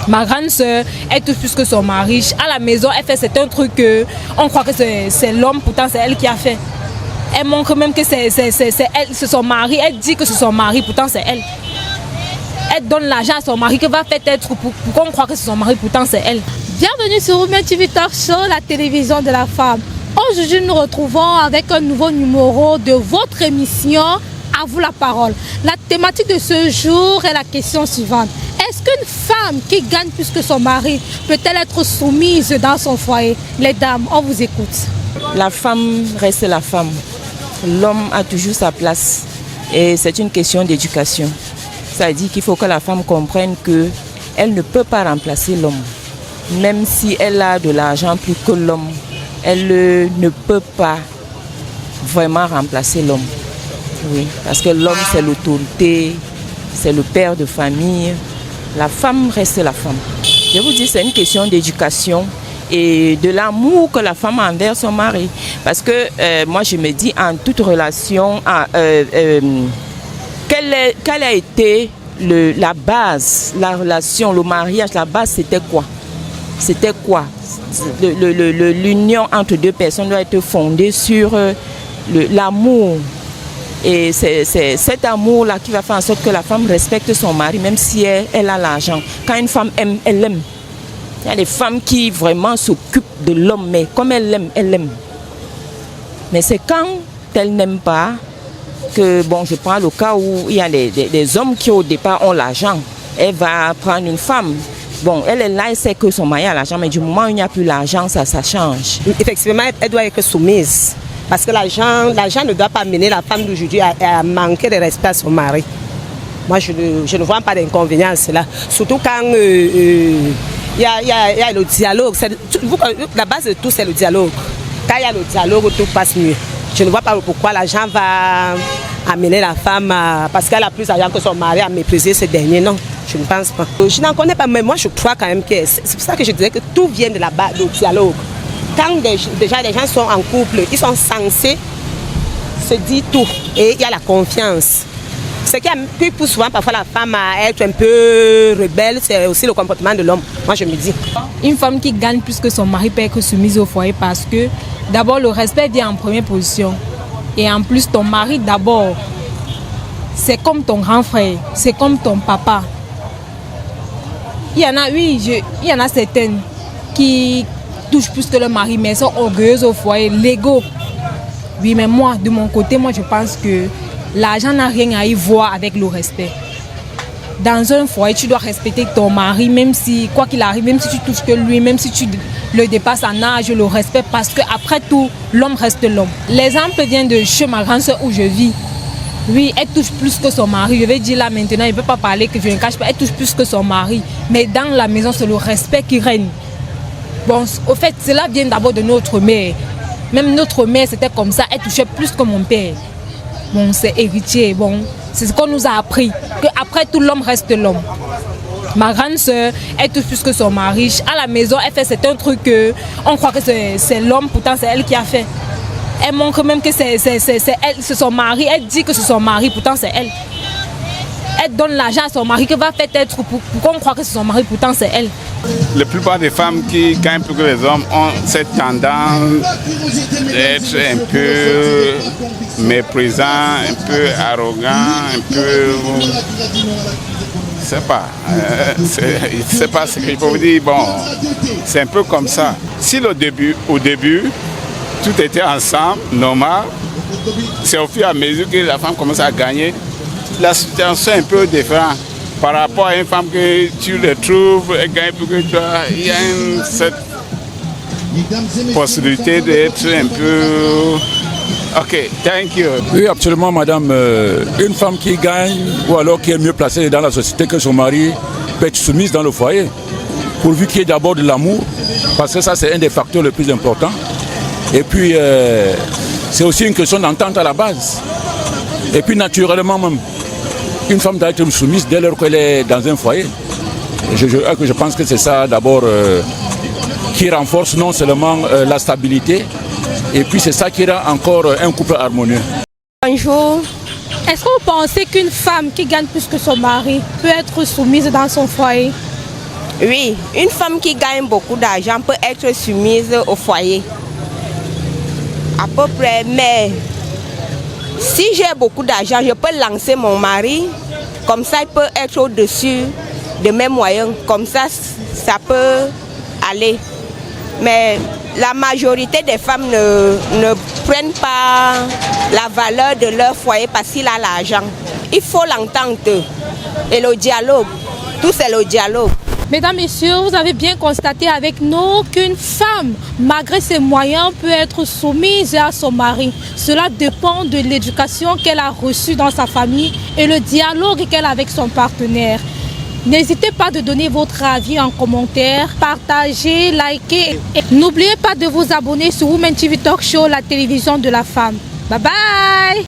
Ma grande soeur, elle touche plus que son mari. À la maison, elle fait certains trucs que on croit que c'est l'homme, pourtant c'est elle qui a fait. Elle montre même que c'est son mari. Elle dit que c'est son mari, pourtant c'est elle. Elle donne l'argent à son mari que va faire être pour qu'on croit que c'est son mari, pourtant c'est elle. Bienvenue sur Women TV Talk Show, la télévision de la femme. Aujourd'hui, nous nous retrouvons avec un nouveau numéro de votre émission À vous la parole. La thématique de ce jour est la question suivante. Est-ce qu'une femme qui gagne plus que son mari peut-elle être soumise dans son foyer? Les dames, on vous écoute. La femme reste la femme. L'homme a toujours sa place. Et c'est une question d'éducation. Ça dit qu'il faut que la femme comprenne qu'elle ne peut pas remplacer l'homme. Même si elle a de l'argent plus que l'homme, elle ne peut pas vraiment remplacer l'homme. Oui, parce que l'homme, c'est l'autorité, c'est le père de famille. La femme reste la femme. Je vous dis, c'est une question d'éducation et de l'amour que la femme a envers son mari. Parce que moi, je me dis, en toute relation, quelle a été la base, la relation, le mariage, la base, c'était quoi? C'était quoi? L'union entre deux personnes doit être fondée sur l'amour. Et c'est cet amour-là qui va faire en sorte que la femme respecte son mari, même si elle a l'argent. Quand une femme aime, elle aime. Il y a des femmes qui vraiment s'occupent de l'homme, mais comme elle l'aime, elle l'aime. Mais c'est quand elle n'aime pas que, bon, je prends le cas où il y a des hommes qui au départ ont l'argent. Elle va prendre une femme. Bon, elle est là, elle sait que son mari a l'argent, mais du moment où il n'y a plus l'argent, ça change. Effectivement, elle doit être soumise. Parce que l'argent ne doit pas mener la femme d'aujourd'hui à manquer de respect à son mari. Moi, je ne vois pas d'inconvénient à cela. Surtout quand il y a le dialogue. La base de tout, c'est le dialogue. Quand il y a le dialogue, tout passe mieux. Je ne vois pas pourquoi l'argent va amener la femme parce qu'elle a plus d'argent que son mari à mépriser ce dernier. Non, je ne pense pas. Je n'en connais pas, mais moi, je crois quand même que c'est pour ça que je dirais que tout vient de la base, du dialogue. Quand déjà les gens sont en couple, ils sont censés se dire tout et il y a la confiance. Ce qui pousse souvent parfois la femme à être un peu rebelle, c'est aussi le comportement de l'homme. Moi je me dis. Une femme qui gagne plus que son mari peut être soumise au foyer parce que d'abord le respect vient en première position. Et en plus ton mari d'abord, c'est comme ton grand frère, c'est comme ton papa. Il y en a, oui, il y en a certaines qui touchent plus que le mari, mais sont orgueilleuses au foyer, l'ego. Oui, mais moi, de mon côté, moi je pense que l'argent n'a rien à y voir avec le respect. Dans un foyer, tu dois respecter ton mari, même si, quoi qu'il arrive, même si tu touches que lui, même si tu le dépasses en âge, le respect, parce qu'après tout, l'homme reste l'homme. L'exemple vient de chez ma grande soeur où je vis. Oui, elle touche plus que son mari. Je vais dire là maintenant, il ne peut pas parler que je ne cache pas, elle touche plus que son mari. Mais dans la maison, c'est le respect qui règne. Bon, au fait, cela vient d'abord de notre mère. Même notre mère, c'était comme ça. Elle touchait plus que mon père. Bon, c'est héritier. Bon, c'est ce qu'on nous a appris. Qu'après tout, l'homme reste l'homme. Ma grande soeur, elle touche plus que son mari. À la maison, elle fait certains trucs que on croit que c'est l'homme, pourtant c'est elle qui a fait. Elle montre même que c'est son mari. Elle dit que c'est son mari, pourtant c'est elle. Elle donne l'argent à son mari que va faire être pour qu'on croit que c'est son mari, pourtant c'est elle. La plupart des femmes qui gagnent plus que les hommes ont cette tendance d'être un peu méprisant, un peu arrogant, un peu... Je sais pas ce que je peux vous dire. Bon, c'est un peu comme ça. Si au début, tout était ensemble, normal, c'est au fur et à mesure que la femme commence à gagner, la situation est un peu différente. Par rapport à une femme que tu le trouves, elle gagne plus que toi, il y a cette possibilité d'être un peu... Ok, thank you. Oui, absolument, madame. Une femme qui gagne ou alors qui est mieux placée dans la société que son mari peut être soumise dans le foyer, pourvu qu'il y ait d'abord de l'amour, parce que ça, c'est un des facteurs les plus importants. Et puis, c'est aussi une question d'entente à la base. Et puis, naturellement même, une femme doit être soumise dès lors qu'elle est dans un foyer. Je pense que c'est ça d'abord qui renforce non seulement la stabilité, et puis c'est ça qui rend encore un couple harmonieux. Bonjour. Est-ce que vous pensez qu'une femme qui gagne plus que son mari peut être soumise dans son foyer? Oui, une femme qui gagne beaucoup d'argent peut être soumise au foyer. À peu près, mais si j'ai beaucoup d'argent, je peux lancer mon mari, comme ça il peut être au-dessus de mes moyens, comme ça peut aller. Mais la majorité des femmes ne prennent pas la valeur de leur foyer parce qu'il a l'argent. Il faut l'entente et le dialogue, tout c'est le dialogue. Mesdames, Messieurs, vous avez bien constaté avec nous qu'une femme, malgré ses moyens, peut être soumise à son mari. Cela dépend de l'éducation qu'elle a reçue dans sa famille et le dialogue qu'elle a avec son partenaire. N'hésitez pas de donner votre avis en commentaire, partagez, likez. Et n'oubliez pas de vous abonner sur Women TV Talk Show, la télévision de la femme. Bye bye!